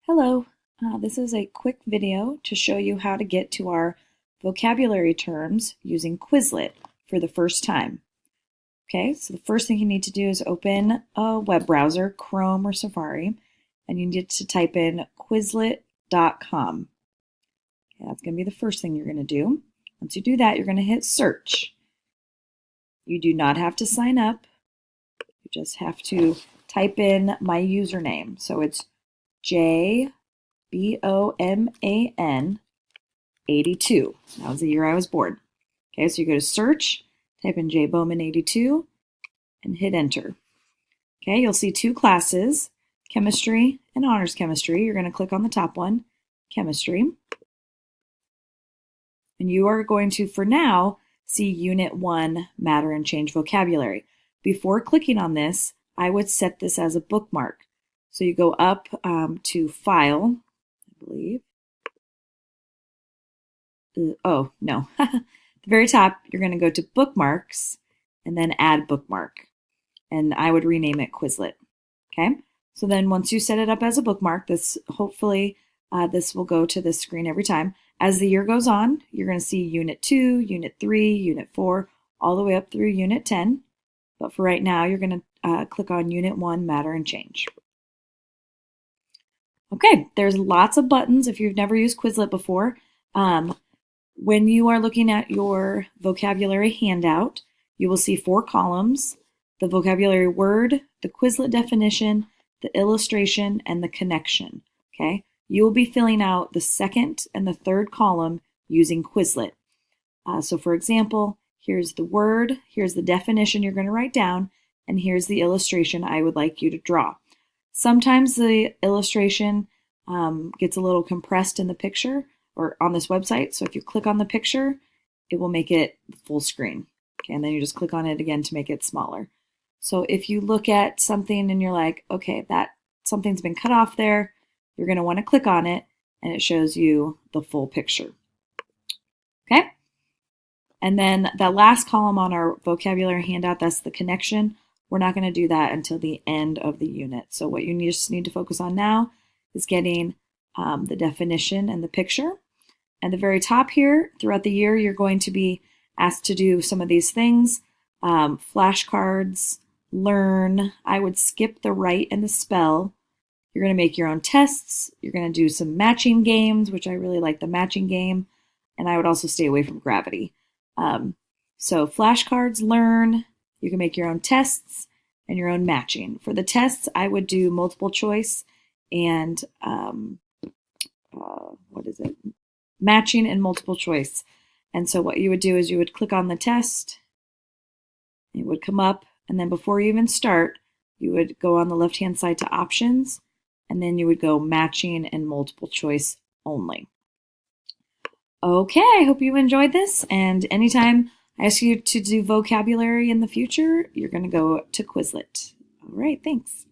Hello, this is a quick video to show you how to get to our vocabulary terms using Quizlet for the first time. Okay, so the first thing you need to do is open a web browser, Chrome or Safari, and you need to type in Quizlet.com. Okay, that's going to be the first thing you're going to do. Once you do that, you're going to hit search. You do not have to sign up. You just have to type in my username. So it's JBOMAN 82. That was the year I was born. Okay, so you go to search, type in JBOMAN 82, and hit enter. Okay, you'll see two classes, chemistry and honors chemistry. You're going to click on the top one, chemistry. And you are going to, for now, see Unit 1, Matter and Change Vocabulary. Before clicking on this, I would set this as a bookmark. So you go up to File, I believe. Oh, no. At the very top, you're going to go to Bookmarks and then Add Bookmark. And I would rename it Quizlet. Okay? So then once you set it up as a bookmark, hopefully this will go to this screen every time. As the year goes on, you're going to see Unit 2, Unit 3, Unit 4, all the way up through Unit 10. But for right now, you're going to click on Unit 1, Matter and Change. Okay, there's lots of buttons if you've never used Quizlet before. When you are looking at your vocabulary handout, you will see 4 columns: the vocabulary word, the Quizlet definition, the illustration, and the connection. Okay, you will be filling out the second and the third column using Quizlet. So for example, here's the word, here's the definition you're going to write down, and here's the illustration I would like you to draw. Sometimes the illustration gets a little compressed in the picture or on this website. So if you click on the picture, it will make it full screen. Okay, and then you just click on it again to make it smaller. So if you look at something and you're like, okay, that something's been cut off there, you're going to want to click on it and it shows you the full picture. Okay? And then the last column on our vocabulary handout, that's the connection. We're not going to do that until the end of the unit. So what you just need to focus on now is getting the definition and the picture. At the very top here, throughout the year, you're going to be asked to do some of these things. Flashcards, learn. I would skip the write and the spell. You're going to make your own tests. You're going to do some matching games, which I really like the matching game. And I would also stay away from gravity. So flashcards, learn. You can make your own tests and your own matching. For the tests, I would do multiple choice and matching and multiple choice. And so what you would do is you would click on the test, it would come up, and then before you even start, you would go on the left-hand side to options, and then you would go matching and multiple choice only. Okay, I hope you enjoyed this, and anytime I ask you to do vocabulary in the future, you're going to go to Quizlet. All right, thanks.